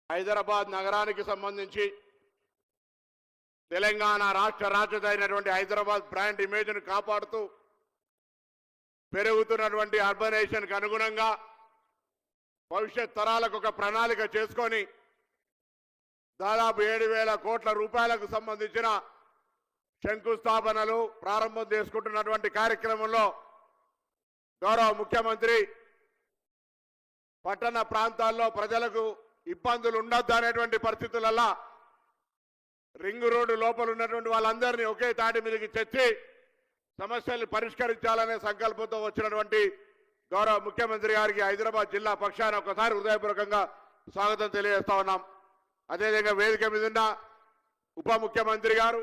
హైదరాబాద్ నగరానికి సంబంధించి తెలంగాణ రాష్ట్ర రాజధాని హైదరాబాద్ బ్రాండ్ ఇమేజ్ను కాపాడుతూ పెరుగుతున్నటువంటి అర్బనైజేషన్కు అనుగుణంగా భవిష్యత్ తరాలకు ఒక ప్రణాళిక చేసుకొని దాదాపు 7,000 కోట్ల రూపాయలకు సంబంధించిన శంకుస్థాపనలు ప్రారంభం చేసుకుంటున్నటువంటి కార్యక్రమంలో గౌరవ ముఖ్యమంత్రి పట్టణ ప్రాంతాల్లో ప్రజలకు ఇబ్బందులు ఉండొద్దు అనేటువంటి పరిస్థితులలో రింగ్ రోడ్డు లోపల ఉన్నటువంటి వాళ్ళందరినీ ఒకే తాటి మీదకి తెచ్చి సమస్యలు పరిష్కరించాలనే సంకల్పంతో వచ్చినటువంటి గౌరవ ముఖ్యమంత్రి గారికి హైదరాబాద్ జిల్లా పక్షాన ఒకసారి హృదయపూర్వకంగా స్వాగతం తెలియజేస్తా ఉన్నాం. అదేవిధంగా వేదిక మీద ఉన్న ఉప ముఖ్యమంత్రి గారు,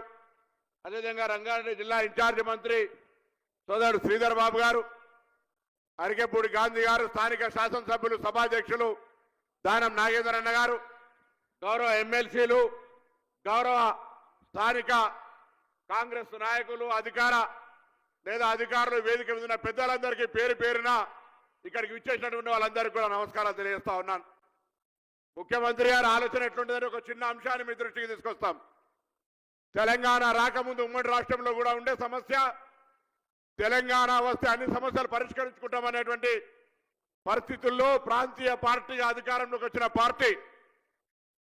అదేవిధంగా రంగారెడ్డి జిల్లా ఇన్ఛార్జి మంత్రి సోదరుడు శ్రీధర్ బాబు గారు, అరికెపూడి గాంధీ గారు, స్థానిక శాసనసభ్యులు సభాధ్యక్షులు దానం నాగేంద్రన్న గారు, గౌరవ ఎమ్మెల్సీలు, గౌరవ స్థానిక కాంగ్రెస్ నాయకులు, అధికారులు, వేదిక మీద ఉన్న పెద్దలందరికీ పేరు పేరున ఇక్కడికి విచ్చేసినటువంటి వాళ్ళందరికీ కూడా నమస్కారాలు తెలియజేస్తా ఉన్నాను. ముఖ్యమంత్రి గారి ఆలోచన ఎట్లుంటుందని ఒక చిన్న అంశాన్ని మీ దృష్టికి తీసుకొస్తాం. తెలంగాణ రాకముందు ఉమ్మడి రాష్ట్రంలో కూడా ఉండే సమస్య, తెలంగాణ వస్తే అన్ని సమస్యలు పరిష్కరించుకుంటామనేటువంటి పరిస్థితుల్లో ప్రాంతీయ పార్టీగా అధికారంలోకి వచ్చిన పార్టీ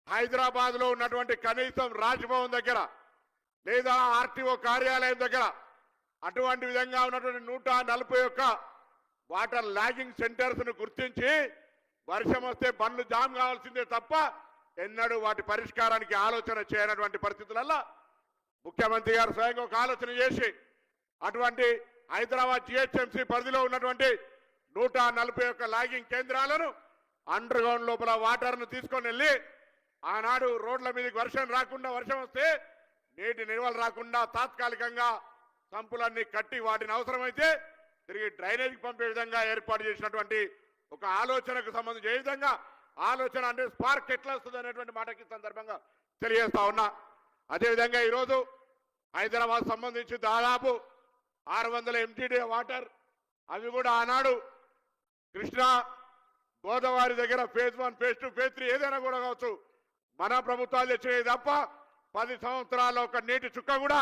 హైదరాబాద్ లో ఉన్నటువంటి కనీసం రాజ్భవన్ దగ్గర లేదా ఆర్టీఓ కార్యాలయం దగ్గర అటువంటి విధంగా ఉన్నటువంటి 141 వాటర్ లాగింగ్ సెంటర్స్ ను గుర్తించి వర్షం వస్తే బండ్లు జామ్ కావాల్సిందే తప్ప ఎన్నడూ వాటి పరిష్కారానికి ఆలోచన చేయనటువంటి పరిస్థితులలో ముఖ్యమంత్రి గారు స్వయంగా ఒక ఆలోచన చేసి అటువంటి హైదరాబాద్ జిహెచ్ఎంసీ పరిధిలో ఉన్నటువంటి 141 లాగింగ్ కేంద్రాలను అండర్ గ్రౌండ్ లోపల వాటర్ను తీసుకొని వెళ్ళి ఆనాడు రోడ్ల మీదకి వర్షం వస్తే నీటి నిల్వలు రాకుండా తాత్కాలికంగా సంపులన్నీ కట్టి వాటిని అవసరమైతే తిరిగి డ్రైనేజీకి పంపే విధంగా ఏర్పాటు చేసినటువంటి ఒక ఆలోచనకు సంబంధించి ఏ విధంగా ఆలోచన అంటే స్పార్క్ ఎట్లా వస్తుంది అనేటువంటి మాటకి సందర్భంగా తెలియజేస్తా ఉన్నా. అదేవిధంగా ఈరోజు హైదరాబాద్ సంబంధించి దాదాపు 600 MTD వాటర్ అవి కూడా ఆనాడు కృష్ణా గోదావరి దగ్గర phase 1, phase 2, phase 3 ఏదైనా కూడా కావచ్చు మన ప్రభుత్వాలు తెచ్చినవి తప్ప 10 సంవత్సరాల్లో ఒక నీటి చుక్క కూడా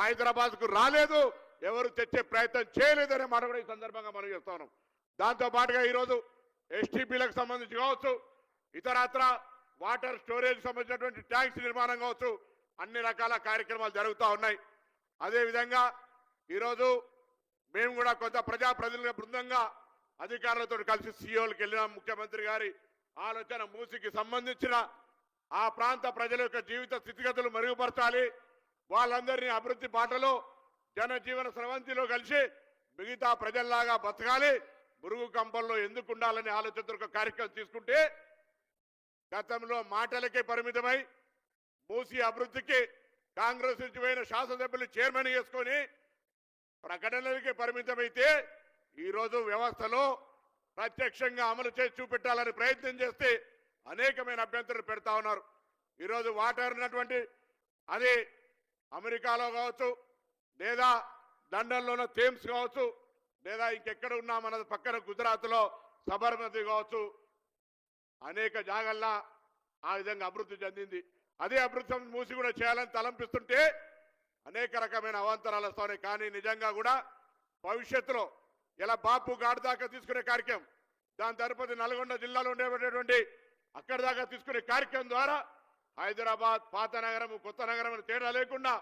హైదరాబాద్ కు రాలేదు, ఎవరు తెచ్చే ప్రయత్నం చేయలేదనే మాట కూడా ఈ సందర్భంగా మనం చేస్తా ఉన్నాం. దాంతో పాటుగా ఈరోజు STPలకు సంబంధించి కావచ్చు, ఇతరత్ర వాటర్ స్టోరేజ్ సంబంధించినటువంటి ట్యాంక్స్ నిర్మాణం కావచ్చు, అన్ని రకాల కార్యక్రమాలు జరుగుతూ ఉన్నాయి. అదేవిధంగా ఈరోజు మేము కూడా కొంత ప్రజాప్రతినిధుల బృందంగా అధికారులతో కలిసి సీఓలకు వెళ్ళిన ముఖ్యమంత్రి గారి ఆలోచన మూసికి సంబంధించిన ఆ ప్రాంత ప్రజల యొక్క జీవిత స్థితిగతులు మెరుగుపరచాలి, వాళ్ళందరినీ అభివృద్ధి బాటలో జనజీవన స్రవంతిలో కలిసి మిగతా ప్రజల్లాగా బతకాలి, మురుగు కంపంలో ఎందుకు ఉండాలనే ఆలోచనతో ఒక కార్యక్రమం తీసుకుంటే గతంలో మాటలకే పరిమితమై మూసి అభివృద్ధికి కాంగ్రెస్ నుంచి పోయిన శాసనసభ్యులు చైర్మన్ చేసుకొని ప్రకటనలకే పరిమితమైతే ఈరోజు వ్యవస్థలో ప్రత్యక్షంగా అమలు చేసి చూపెట్టాలని ప్రయత్నం చేస్తే అనేకమైన అభ్యంతరాలు పెడతా ఉన్నారు. ఈరోజు వాటర్ ఉన్నటువంటి అది అమెరికాలో కావచ్చు, లేదా లండన్లో ఉన్న థేమ్స్ కావచ్చు, లేదా ఇంకెక్కడ ఉన్నా మన పక్కన గుజరాత్లో సబర్మతి కావచ్చు, అనేక జాగల్లా ఆ విధంగా అభివృద్ధి చెందింది. అదే అభివృద్ధి మూసి కూడా చేయాలని తలంపిస్తుంటే అనేక రకమైన అవాంతరాలు వస్తాయి. కానీ నిజంగా కూడా భవిష్యత్తులో ఇలా బాపు ఘాట్ దాకా తీసుకునే కార్యక్రమం, దాని తరుపతి నల్గొండ జిల్లాలో ఉండేటువంటి అక్కడి దాకా తీసుకునే కార్యక్రమం ద్వారా హైదరాబాద్ పాత నగరం కొత్త నగరం తేడా లేకుండా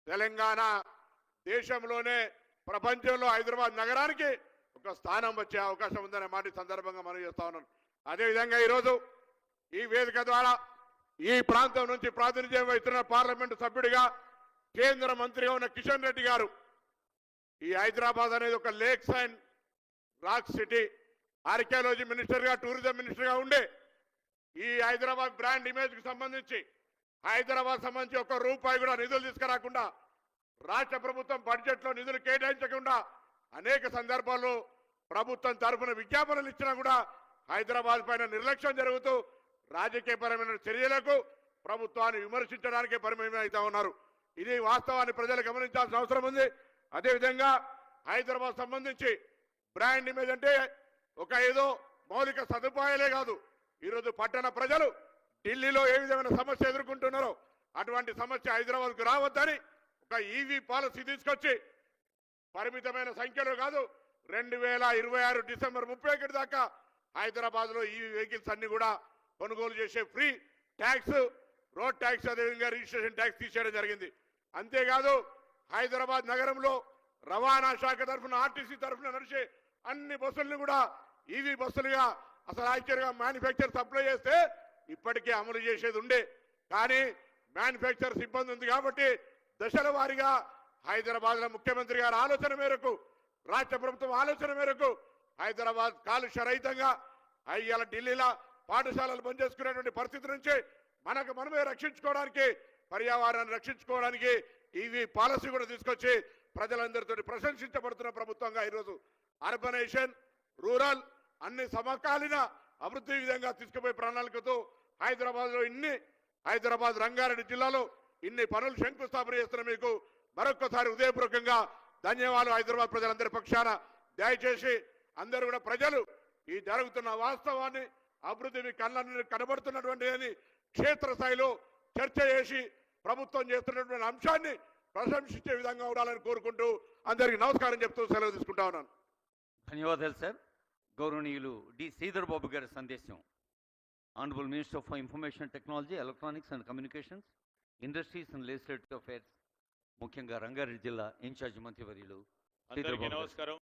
తెలంగాణ దేశంలోనే ప్రపంచంలో హైదరాబాద్ నగరానికి ఒక స్థానం వచ్చే అవకాశం ఉందనే మాట సందర్భంగా మనం చేస్తా ఉన్నాం. అదేవిధంగా ఈరోజు ఈ వేదిక ద్వారా ఈ ప్రాంతం నుంచి ప్రాతినిధ్యం వహిస్తున్న పార్లమెంటు సభ్యుడిగా కేంద్ర మంత్రిగా ఉన్న కిషన్ రెడ్డి గారు ఈ హైదరాబాద్ అనేది ఒక lakes and rock city, archaeology మినిస్టర్గా టూరిజం మినిస్టర్గా ఉండే ఈ హైదరాబాద్ బ్రాండ్ ఇమేజ్ కు సంబంధించి హైదరాబాద్ సంబంధించి ఒక్క రూపాయి కూడా నిధులు తీసుకురాకుండా రాష్ట్ర ప్రభుత్వం బడ్జెట్ లో నిధులు కేటాయించకుండా అనేక సందర్భాల్లో ప్రభుత్వం తరఫున విజ్ఞాపనలు ఇచ్చినా కూడా హైదరాబాద్ పైన నిర్లక్ష్యం జరుగుతూ రాజకీయపరమైన చర్యలకు ప్రభుత్వాన్ని విమర్శించడానికే పరిమితం అవుతా ఉన్నారు. ఇది వాస్తవాన్ని ప్రజలు గమనించాల్సిన అవసరం ఉంది. అదేవిధంగా హైదరాబాద్ సంబంధించి బ్రాండ్ ఇమేజ్ అంటే ఒక ఏదో మౌలిక సదుపాయాలే కాదు, ఈరోజు పట్టణ ప్రజలు ఢిల్లీలో ఏ విధమైన సమస్య ఎదుర్కొంటున్నారో అటువంటి సమస్య హైదరాబాద్కు రావద్దని ఒక ఈవీ పాలసీ తీసుకొచ్చి పరిమితమైన సంఖ్యలో కాదు 2026 డిసెంబర్ 31 దాకా హైదరాబాద్లో ఈవీ వెహికల్స్ అన్ని కూడా కొనుగోలు చేసే ఫ్రీ ట్యాక్స్, రోడ్ ట్యాక్స్, అదేవిధంగా రిజిస్ట్రేషన్ ట్యాక్స్ తీసేయడం జరిగింది. అంతేకాదు హైదరాబాద్ నగరంలో రవాణా శాఖ తరఫున ఆర్టీసీ తరఫున నడిచే అన్ని బస్సులను కూడా ఈవీ బస్సులుగా అసలు యాక్చువల్గా మ్యానుఫ్యాక్చర్ సప్లై చేస్తే ఇప్పటికే అమలు చేసేది ఉండే, కానీ మ్యానుఫ్యాక్చర్ సిబ్బంది ఉంది కాబట్టి దశల వారీగా హైదరాబాద్లో ముఖ్యమంత్రి గారి ఆలోచన మేరకు, రాష్ట్ర ప్రభుత్వం ఆలోచన మేరకు హైదరాబాద్ కాలుష్య రహితంగా ఇవాళ ఢిల్లీలో పాఠశాలలు బంద్ చేసుకునేటువంటి పరిస్థితి నుంచి మనకు మనమే రక్షించుకోవడానికి, పర్యావరణాన్ని రక్షించుకోవడానికి ఈవీ పాలసీ కూడా తీసుకొచ్చి ప్రజలందరితో ప్రశంసించబడుతున్న ప్రభుత్వంగా ఈరోజు అర్బనైజేషన్, రూరల్ అన్ని సమకాలీన అభివృద్ధి విధంగా తీసుకుపోయే ప్రణాళికతో హైదరాబాద్ రంగారెడ్డి జిల్లాలో ఇన్ని పనులు శంకుస్థాపన చేస్తున్న మీకు మరొక్కసారి హృదయపూర్వకంగా ధన్యవాదాలు. హైదరాబాద్ ప్రజలందరి పక్షాన దయచేసి అందరూ కూడా ప్రజలు ఈ జరుగుతున్న వాస్తవాన్ని, అభివృద్ధి మీ కళ్ళ కనబడుతున్నటువంటి అని క్షేత్రస్థాయిలో చర్చ చేసి ప్రభుత్వం చేస్తున్నటువంటి అంశాన్ని ప్రశంసించే విధంగా ఉండాలని కోరుకుంటూ అందరికీ నమస్కారం చెప్తూ సెలవు తీసుకుంటా ఉన్నాను. ధన్యవాదాలు సార్. గౌరవనీయులు డి శ్రీధర్ బాబు గారి సందేశం. Honourable minister for information technology, electronics and communications, industries and legislative affairs, ముఖ్యంగా రంగారెడ్డి జిల్లా ఇన్ఛార్జ్ మంత్రివర్యులు శ్రీధర్ బాబు. నమస్కారం.